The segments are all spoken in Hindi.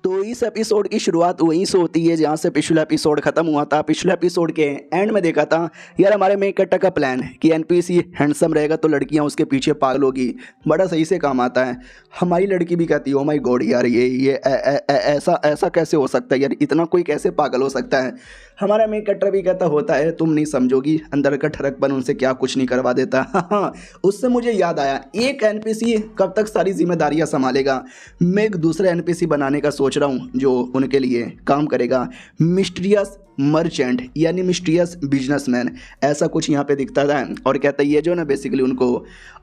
तो इस एपिसोड की शुरुआत वहीं से होती है जहाँ से पिछला एपिसोड खत्म हुआ था। पिछले एपिसोड के एंड में देखा था यार हमारे मेन कैरेक्टर का प्लान कि एनपीसी हैंडसम रहेगा तो लड़कियाँ उसके पीछे पागल होगी, बड़ा सही से काम आता है। हमारी लड़की भी कहती है ओ माय गॉड यार ये ऐसा ऐसा कैसे हो सकता है यार, इतना कोई कैसे पागल हो सकता है। हमारा मेन कैरेक्टर भी कहता होता है तुम नहीं समझोगी, अंदर का ठरकपन उनसे क्या कुछ नहीं करवा देता। हाँ, उससे मुझे याद आया एक एनपीसी कब तक सारी जिम्मेदारियां संभालेगा। मैं एक दूसरा एनपीसी बनाने का सोच रहा हूँ जो उनके लिए काम करेगा, मिस्टीरियस मर्चेंट यानी मिस्टीरियस बिजनेसमैन, ऐसा कुछ यहाँ पे दिखता था। और कहता है ये जो ना बेसिकली उनको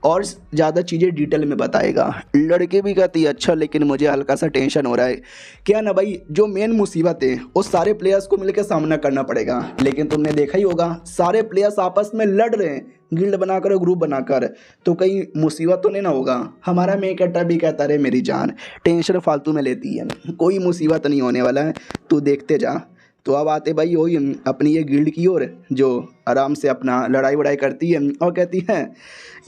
और ज़्यादा चीज़ें डिटेल में बताएगा। लड़के भी कहती है अच्छा लेकिन मुझे हल्का सा टेंशन हो रहा है। क्या ना भाई, जो मेन मुसीबत है वो सारे प्लेयर्स को मिलकर सामना करना पड़ेगा। लेकिन तुमने देखा ही होगा सारे प्लेयर्स आपस में लड़ रहे हैं गिल्ड बनाकर और ग्रुप बनाकर, तो कहीं मुसीबत तो नहीं ना होगा। हमारा मेन कैरेक्टर भी कहता रहे मेरी जान टेंशन फालतू में लेती है, कोई मुसीबत नहीं होने वाला है, तू देखते जा। तो अब आते भाई वही अपनी ये गिल्ड की ओर जो आराम से अपना लड़ाई वड़ाई करती है और कहती है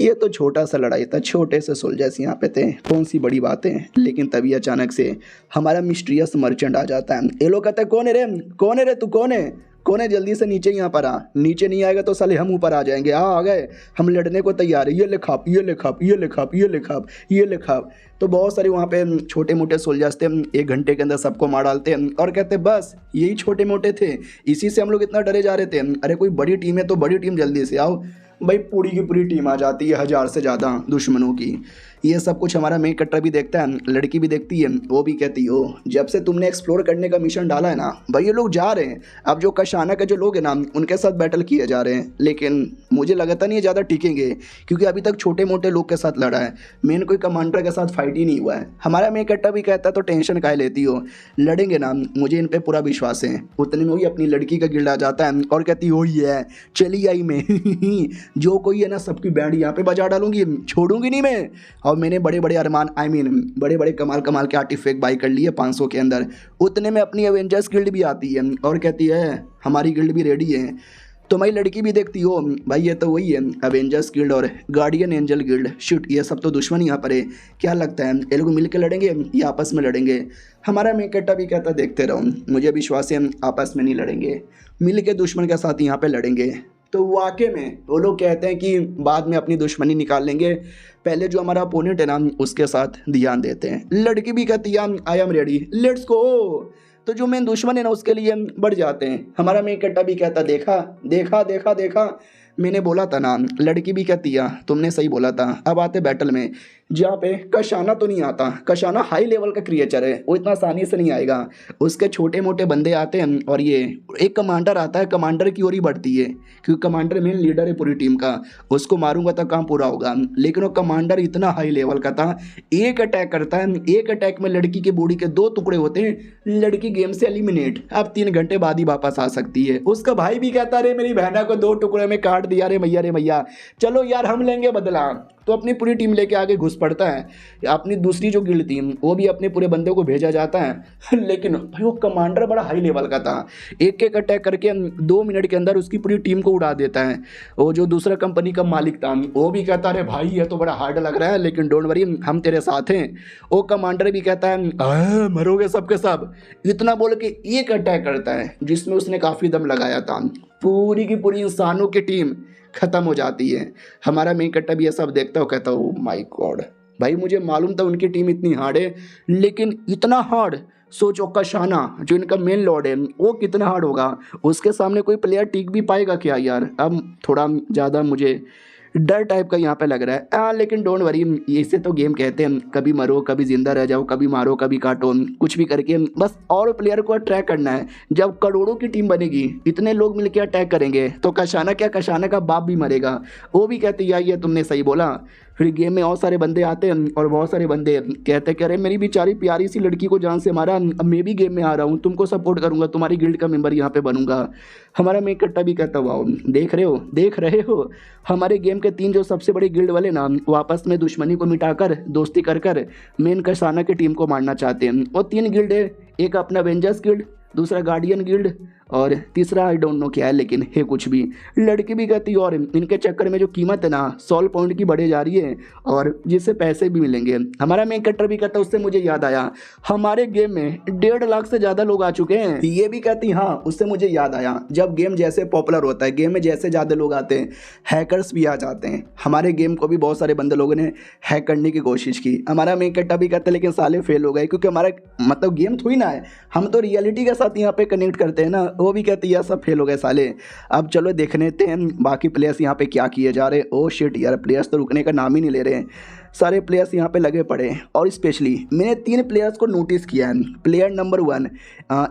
ये तो छोटा सा लड़ाई था, छोटे से सोल्जर्स यहाँ पे थे, कौन सी बड़ी बात है। लेकिन तभी अचानक से हमारा मिस्टीरियस मर्चेंट आ जाता है। ये लोग कहते हैं कौन है रे, कौन है रे, तू कौन है, कौन है, जल्दी से नीचे यहाँ पर आ, नीचे नहीं आएगा तो साले हम ऊपर आ जाएंगे। आ गए, हम लड़ने को तैयार है, ये ले खप, ये ले खप, ये ले खप, ये ले खप, ये ले खप। तो बहुत सारे वहाँ पे छोटे मोटे सोल्जर्स थे, 1 घंटे के अंदर सबको मार डालते हैं और कहते बस यही छोटे मोटे थे, इसी से हम लोग इतना डरे जा रहे थे। अरे कोई बड़ी टीम है तो बड़ी टीम जल्दी से आओ। भाई पूरी की पूरी टीम आ जाती है, 1000 से ज़्यादा दुश्मनों की। ये सब कुछ हमारा मेन कैरेक्टर भी देखता है, लड़की भी देखती है, वो भी कहती हो जब से तुमने एक्सप्लोर करने का मिशन डाला है ना भाई ये लोग जा रहे हैं, अब जो कशाना के जो लोग हैं ना उनके साथ बैटल किए जा रहे हैं। लेकिन मुझे लगता नहीं है ज़्यादा टिकेंगे क्योंकि अभी तक छोटे मोटे लोग के साथ लड़ा है, मेन कोई कमांडर के साथ फाइट ही नहीं हुआ है। हमारा मेन कैरेक्टर भी कहता है तो टेंशन काहे लेती हो, लड़ेंगे ना, मुझे इन पर पूरा विश्वास है। उतने में ही अपनी लड़की का गिल्ड आ जाता है और कहती हो ही है चली आई मैं जो कोई है ना सबकी बैंड यहाँ पे बजा डालूंगी, छोड़ूंगी नहीं मैं। और मैंने बड़े बड़े अरमान बड़े बड़े कमाल कमाल के आर्टिफैक्ट बाई कर लिए 500 के अंदर। उतने में अपनी एवेंजर्स गिल्ड भी आती है और कहती है हमारी गिल्ड भी रेडी है। तो मेरी लड़की भी देखती हो भाई ये तो वही है एवेंजर्स गिल्ड और गार्डियन एंजल गिल्ड, शिट ये सब तो दुश्मन यहाँ पर है। क्या लगता है ये लोग मिल के लड़ेंगे या आपस में लड़ेंगे। हमारा मेन कैरेक्टर भी कहता देखते रहो, मुझे विश्वास है आपस में नहीं लड़ेंगे, मिल के दुश्मन के साथ यहाँ पर लड़ेंगे। तो वाकई में वो लोग कहते हैं कि बाद में अपनी दुश्मनी निकाल लेंगे, पहले जो हमारा अपोनेंट है ना उसके साथ ध्यान देते हैं। लड़की भी कहती है I am ready, let's go. तो जो मेन दुश्मन है ना उसके लिए बढ़ जाते हैं। हमारा मेन कैरेक्टर भी कहता देखा देखा देखा देखा, मैंने बोला था ना। लड़की भी कहती है तुमने सही बोला था। अब आते बैटल में जहाँ पे कशाना तो नहीं आता, कशाना हाई लेवल का क्रिएचर है, वो इतना आसानी से नहीं आएगा, उसके छोटे मोटे बंदे आते हैं और ये एक कमांडर आता है, कमांडर की ओर ही बढ़ती है क्योंकि कमांडर मेन लीडर है पूरी टीम का, उसको मारूंगा तो काम पूरा होगा। लेकिन वो कमांडर इतना हाई लेवल का था, एक अटैक करता है, एक अटैक में लड़की के बॉडी के 2 टुकड़े होते हैं, लड़की गेम से एलिमिनेट, अब 3 घंटे बाद ही वापस आ सकती है। उसका भाई भी कहता रे मेरी बहना को 2 टुकड़े में काट दिया रे मैया, चलो यार हम लेंगे बदला। तो अपनी पूरी टीम लेके आगे घुस पड़ता है। अपनी दूसरी जो गिल्ड थी वो भी अपने पूरे बंदे को भेजा जाता है। लेकिन भाई वो कमांडर बड़ा हाई लेवल का था, एक एक अटैक करके 2 मिनट के अंदर उसकी पूरी टीम को उड़ा देता है। वो जो दूसरा कंपनी का मालिक था वो भी कहता है भाई ये तो बड़ा हार्ड लग रहा है लेकिन डोंट वरी हम तेरे साथ हैं। वो कमांडर भी कहता है मरोगे सबके सब, इतना बोल के एक अटैक करता है जिसमें उसने काफ़ी दम लगाया था। पूरी की पूरी इंसानों की टीम ख़त्म हो जाती है। हमारा मेन कैरेक्टर भी ये सब देखता हो कहता हो माय गॉड, भाई मुझे मालूम था उनकी टीम इतनी हार्ड है लेकिन इतना हार्ड सोचो कशाना जो इनका मेन लॉर्ड है वो कितना हार्ड होगा, उसके सामने कोई प्लेयर टिक भी पाएगा क्या यार। अब थोड़ा ज़्यादा मुझे डर टाइप का यहाँ पे लग रहा है। लेकिन डोंट वरी, इसे तो गेम कहते हैं, कभी मरो कभी जिंदा रह जाओ, कभी मारो कभी काटो, कुछ भी करके बस और प्लेयर को अट्रैक करना है। जब करोड़ों की टीम बनेगी, इतने लोग मिलकर अटैक करेंगे तो कशाना क्या कशाना का बाप भी मरेगा। वो भी कहती है ये तुमने सही बोला। फिर गेम में और सारे बंदे आते हैं और बहुत सारे बंदे कहते हैं कि अरे मेरी बेचारी प्यारी सी लड़की को जान से मारा, अब मैं भी गेम में आ रहा हूँ, तुमको सपोर्ट करूँगा, तुम्हारी गिल्ड का मेंबर यहाँ पे बनूंगा। हमारा मेन कैरेक्टर भी कहता हुआ देख रहे हो हमारे गेम के 3 जो सबसे बड़ी गिल्ड वाले ना वो आपस में दुश्मनी को मिटाकर दोस्ती कर मेन कशाना की टीम को मारना चाहते हैं। और 3 गिल्ड है, एक अपना एवेंजर्स गिल्ड, दूसरा गार्डियन गिल्ड और तीसरा आई डोंट नो क्या है, लेकिन है कुछ भी। लड़की भी कहती है और इनके चक्कर में जो कीमत है ना 100 पॉइंट की बढ़े जा रही है और जिससे पैसे भी मिलेंगे। हमारा मेन कैरेक्टर भी कहता है उससे मुझे याद आया हमारे गेम में 1.5 लाख से ज़्यादा लोग आ चुके हैं। ये भी कहती हाँ उससे मुझे याद आया जब गेम जैसे पॉपुलर होता है, गेम में जैसे ज़्यादा लोग आते हैं हैकर्स भी आ जाते हैं। हमारे गेम को भी बहुत सारे बंदे लोगों ने हैक करने की कोशिश की। हमारा मेन कैरेक्टर भी कहता है लेकिन साले फेल हो गए, क्योंकि हमारा मतलब गेम थोड़ी ना है, हम तो रियलिटी के साथ यहाँ पे कनेक्ट करते हैं ना। वो भी कहती है सब फेल हो गए साले। अब चलो देख लेते हैं बाकी प्लेयर्स यहाँ पे क्या किए जा रहे हैं। ओ शिट यार, प्लेयर्स तो रुकने का नाम ही नहीं ले रहे हैं, सारे प्लेयर्स यहाँ पे लगे पड़े हैं। और स्पेशली मैंने 3 प्लेयर्स को नोटिस किया है। प्लेयर नंबर 1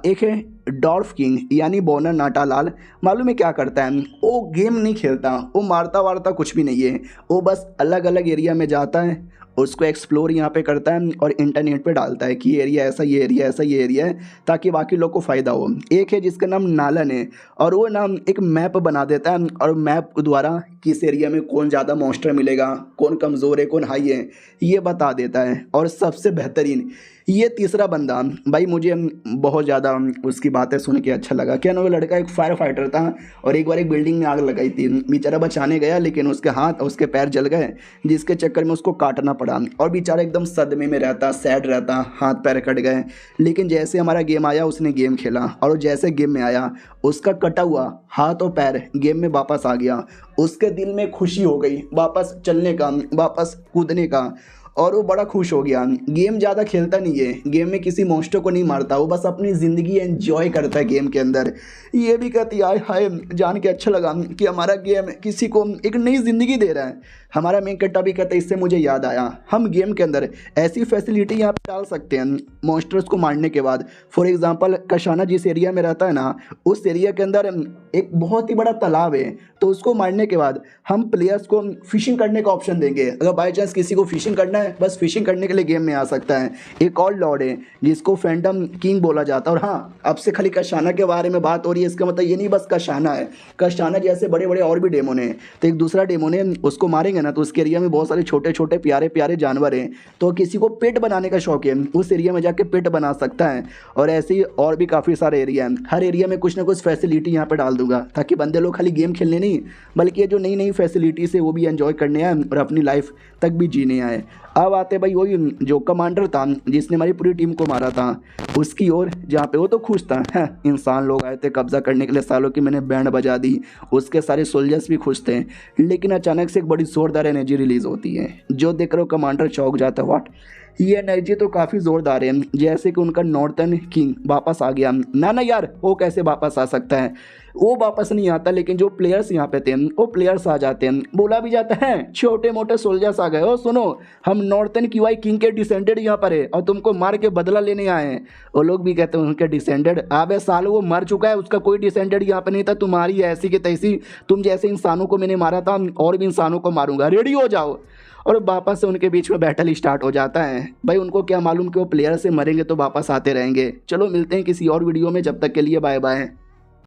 एक है डॉर्फ किंग यानी बोनर नाटालाल। मालूम है क्या करता है? वो गेम नहीं खेलता, वो मारता वारता कुछ भी नहीं है, वो बस अलग अलग एरिया में जाता है, उसको एक्सप्लोर यहाँ पे करता है और इंटरनेट पे डालता है कि ये एरिया ऐसा, ये एरिया ऐसा, ये एरिया है, ताकि बाकी लोग को फ़ायदा हो। एक है जिसका नाम नालन है और वो नाम एक मैप बना देता है और मैप द्वारा किस एरिया में कौन ज़्यादा मॉन्स्टर मिलेगा, कौन कमज़ोर है, कौन हाई है, ये बता देता है। और सबसे बेहतरीन ये तीसरा बंदा, भाई मुझे बहुत ज़्यादा उसकी बातें सुन के अच्छा लगा। क्या ना, वो लड़का एक फायर फाइटर था और एक बार एक बिल्डिंग में आग लगाई थी, बेचारा बचाने गया लेकिन उसके हाथ और उसके पैर जल गए, जिसके चक्कर में उसको काटना पड़ा और बेचारा एकदम सदमे में रहता, सैड रहता, हाथ पैर कट गए। लेकिन जैसे हमारा गेम आया उसने गेम खेला और जैसे गेम में आया उसका कटा हुआ हाथ और पैर गेम में वापस आ गया। उसके दिल में खुशी हो गई वापस चलने का, वापस कूदने का, और वो बड़ा खुश हो गया। गेम ज़्यादा खेलता नहीं है, गेम में किसी मॉन्स्टर को नहीं मारता, वो बस अपनी ज़िंदगी एंजॉय करता है गेम के अंदर। ये भी कहती है हाय जान के अच्छा लगा कि हमारा गेम किसी को एक नई ज़िंदगी दे रहा है। हमारा मेन कैरेक्टर भी कहता है इससे मुझे याद आया हम गेम के अंदर ऐसी फैसिलिटी यहाँ पे डाल सकते हैं मॉन्स्टर्स को मारने के बाद। फॉर एग्जांपल कशाना जिस एरिया में रहता है ना, उस एरिया के अंदर एक बहुत ही बड़ा तालाब है, तो उसको मारने के बाद हम प्लेयर्स को फिशिंग करने का ऑप्शन देंगे। अगर बाई चांस किसी को फिशिंग करना है, बस फिशिंग करने के लिए गेम में आ सकता है। एक और लॉर्ड है जिसको फैंटम किंग बोला जाता है। और हाँ, अब से खाली कशाना के बारे में बात हो रही है, इसका मतलब ये नहीं बस कशाना है, कशाना जैसे बड़े बड़े और भी डेमोन हैं। तो एक दूसरा डेमोन है, उसको मारेंगे ना तो उसके एरिया में बहुत सारे छोटे छोटे प्यारे प्यारे जानवर हैं, तो किसी को पेट बनाने का शौक है उस एरिया में जाके पेट बना सकता है। और ऐसे ही और भी काफ़ी सारे एरिया हैं, हर एरिया में कुछ ना कुछ फैसिलिटी यहाँ पे डाल दूंगा ताकि बंदे लोग खाली गेम खेलने नहीं बल्कि ये जो नई नई फैसिलिटीज़ है वो भी एंजॉय करने आए और अपनी लाइफ तक भी जीने आए। अब आते भाई वही जो कमांडर था जिसने हमारी पूरी टीम को मारा था उसकी ओर, जहाँ पे वो तो खुश था। इंसान लोग आए थे कब्जा करने के लिए, सालों की मैंने बैंड बजा दी, उसके सारे सोल्जर्स भी खुश थे। लेकिन अचानक से एक बड़ी जोरदार एनर्जी रिलीज होती है, जो देख रहे हो कमांडर चौंक जाता है। व्हाट, ये एनर्जी तो काफ़ी ज़ोरदार है, जैसे कि उनका नॉर्थर्न किंग वापस आ गया। ना यार, वो कैसे वापस आ सकता है? वो वापस नहीं आता, लेकिन जो प्लेयर्स यहाँ पे थे वो प्लेयर्स आ जाते हैं। बोला भी जाता है छोटे मोटे सोल्जर्स आ गए, ओ सुनो हम नॉर्थर्न QI किंग के डिसेंडेड यहाँ पर है और तुमको मार के बदला लेने आए हैं। वो लोग भी कहते हैं उनके डिसेंडेड, अबे सालो वो मर चुका है, उसका कोई डिसेंडेड यहाँ पे नहीं था, तुम्हारी ऐसी की तैसी, तुम जैसे इंसानों को मैंने मारा था और भी इंसानों को मारूंगा, रेडी हो जाओ। और वापस से उनके बीच में बैटल स्टार्ट हो जाता है। भाई उनको क्या मालूम कि वो प्लेयर से मरेंगे तो वापस आते रहेंगे। चलो मिलते हैं किसी और वीडियो में, जब तक के लिए बाय बाय।